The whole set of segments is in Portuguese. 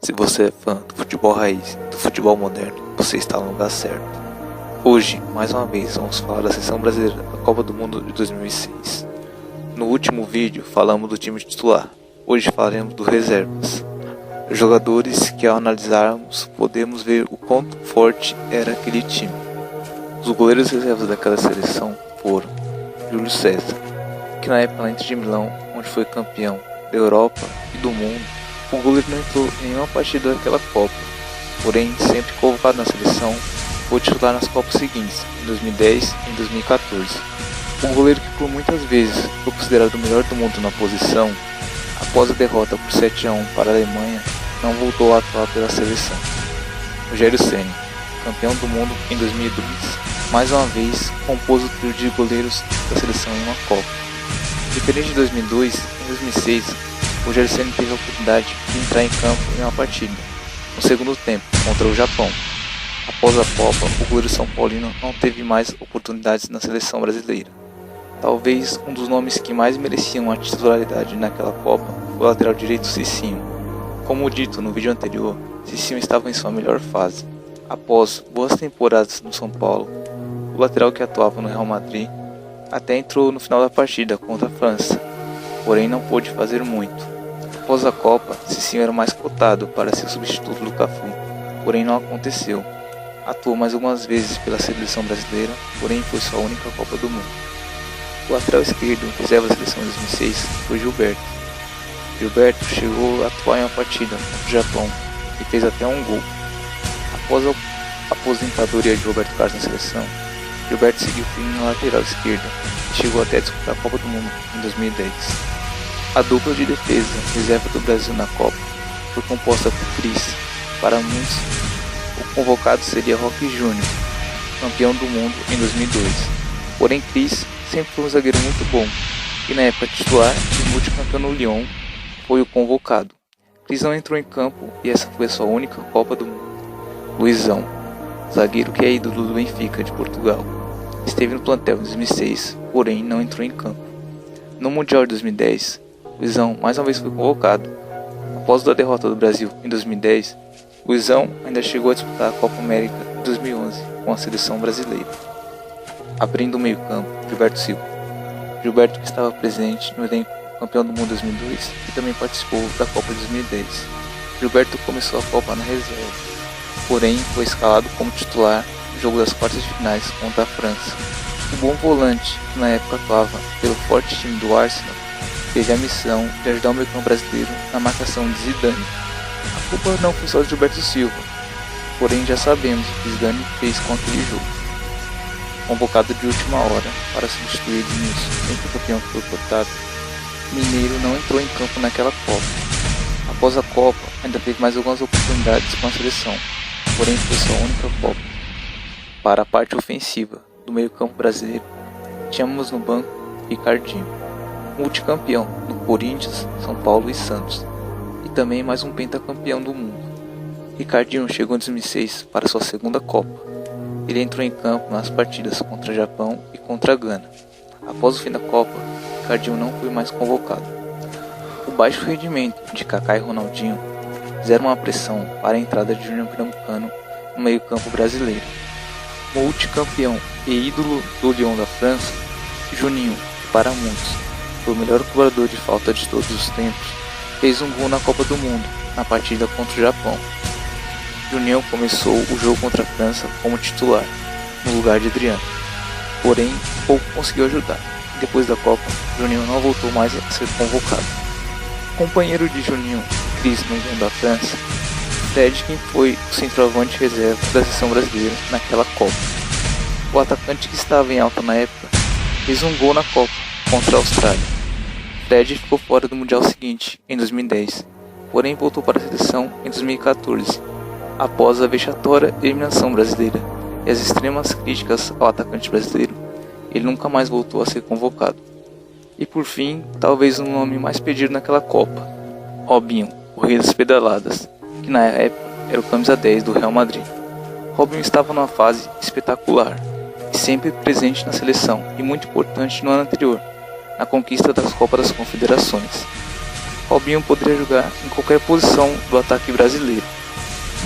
Se você é fã do futebol raiz, do futebol moderno, você está no lugar certo. Hoje, mais uma vez, vamos falar da seleção brasileira da Copa do Mundo de 2006. No último vídeo, falamos do time titular. Hoje falaremos dos reservas. Jogadores que, ao analisarmos, podemos ver o quão forte era aquele time. Os goleiros reservas daquela seleção foram Júlio César, que na época na Inter de Milão, onde foi campeão da Europa e do mundo, o goleiro não entrou em nenhuma partida daquela Copa, porém, sempre convocado na seleção, foi titular nas Copas seguintes, em 2010 e em 2014. O goleiro que por muitas vezes foi considerado o melhor do mundo na posição, após a derrota por 7-1 para a Alemanha, não voltou a atuar pela seleção. Rogério Ceni, campeão do mundo em 2002, mais uma vez compôs o trio de goleiros da seleção em uma Copa. Diferente de 2002, em 2006, Rogério Ceni teve a oportunidade de entrar em campo em uma partida, no segundo tempo, contra o Japão. Após a Copa, o goleiro São Paulino não teve mais oportunidades na seleção brasileira. Talvez um dos nomes que mais mereciam a titularidade naquela Copa foi o lateral direito Cicinho. Como dito no vídeo anterior, Cicinho estava em sua melhor fase. Após boas temporadas no São Paulo, o lateral que atuava no Real Madrid até entrou no final da partida contra a França, porém não pôde fazer muito. Após a Copa, Cicinho era mais cotado para ser o substituto do Cafu, porém não aconteceu. Atuou mais algumas vezes pela seleção brasileira, porém foi sua única Copa do Mundo. O lateral esquerdo, reserva da seleção de 2006, foi Gilberto. Gilberto chegou a atuar em uma partida contra o Japão e fez até um gol. Após a aposentadoria de Roberto Carlos na seleção, Gilberto seguiu firme na lateral esquerda e chegou até a disputar a Copa do Mundo em 2010. A dupla de defesa, reserva do Brasil na Copa, foi composta por Cris. Para muitos, o convocado seria Roque Júnior, campeão do mundo em 2002. Porém, Cris sempre foi um zagueiro muito bom e na época titular e multicampeão no Lyon foi o convocado. Cris não entrou em campo e essa foi a sua única Copa do Mundo. Luizão, zagueiro que é ídolo do Benfica de Portugal, esteve no plantel em 2006, porém não entrou em campo. No Mundial de 2010, Luizão mais uma vez foi convocado. Após a derrota do Brasil em 2010, Luizão ainda chegou a disputar a Copa América de 2011 com a seleção brasileira. Abrindo o meio-campo, Gilberto Silva. Gilberto que estava presente no elenco campeão do mundo 2002 e também participou da Copa de 2010. Gilberto começou a Copa na reserva, porém foi escalado como titular no jogo das quartas de finais contra a França. O bom volante, que na época atuava pelo forte time do Arsenal, teve a missão de ajudar o meio-campo brasileiro na marcação de Zidane. A culpa não foi só de Gilberto Silva, porém já sabemos o que Zidane fez com aquele jogo. Convocado de última hora para substituir Edmilson, entre o campeão que foi cortado, Mineiro não entrou em campo naquela Copa. Após a Copa, ainda teve mais algumas oportunidades com a seleção, porém foi sua única Copa. Para a parte ofensiva do meio-campo brasileiro, tínhamos no banco Ricardinho, multicampeão do Corinthians, São Paulo e Santos, e também mais um pentacampeão do mundo. Ricardinho chegou em 2006 para sua segunda Copa. Ele entrou em campo nas partidas contra o Japão e contra a Gana. Após o fim da Copa, Ricardinho não foi mais convocado. O baixo rendimento de Kaká e Ronaldinho fizeram uma pressão para a entrada de Júnior Pernambucano no meio-campo brasileiro. Multicampeão e ídolo do Lyon da França, Juninho, que para muitos foi o melhor cobrador de falta de todos os tempos, fez um gol na Copa do Mundo, na partida contra o Japão. Juninho começou o jogo contra a França como titular, no lugar de Adriano, porém pouco conseguiu ajudar. Depois da Copa, Juninho não voltou mais a ser convocado. Companheiro de Juninho, Cris no jogo da França, Fred quem foi o centroavante reserva da seleção brasileira naquela Copa. O atacante que estava em alta na época fez um gol na Copa contra a Austrália. Fred ficou fora do Mundial seguinte, em 2010, porém voltou para a seleção em 2014, após a vexatória eliminação brasileira e as extremas críticas ao atacante brasileiro, ele nunca mais voltou a ser convocado. E por fim, talvez o nome mais pedido naquela Copa, Robinho, o rei das pedaladas, que na época era o camisa 10 do Real Madrid. Robinho estava numa fase espetacular e sempre presente na seleção e muito importante no ano anterior, na conquista das Copas das Confederações. Robinho poderia jogar em qualquer posição do ataque brasileiro.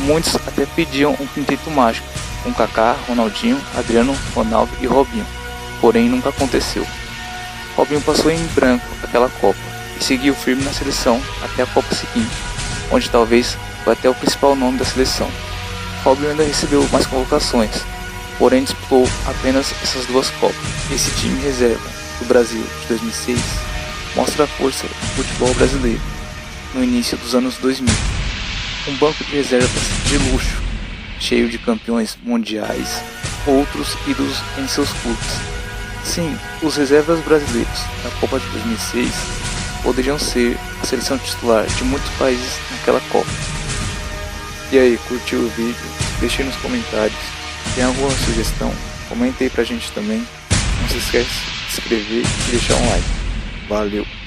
Muitos até pediam um quinteto mágico, com Kaká, Ronaldinho, Adriano, Ronaldo e Robinho, porém nunca aconteceu. Robinho passou em branco aquela Copa e seguiu firme na seleção até a Copa seguinte, onde talvez foi até o principal nome da seleção. Robinho ainda recebeu mais convocações, porém disputou apenas essas duas Copas. Esse time reserva do Brasil de 2006 mostra a força do futebol brasileiro no início dos anos 2000. Um banco de reservas de luxo, cheio de campeões mundiais, outros ídolos em seus clubes. Sim, os reservas brasileiros da Copa de 2006 poderiam ser a seleção titular de muitos países naquela Copa. E aí, curtiu o vídeo? Deixe aí nos comentários. Tem alguma sugestão? Comente aí pra gente também. Não se esquece de se inscrever e deixar um like. Valeu!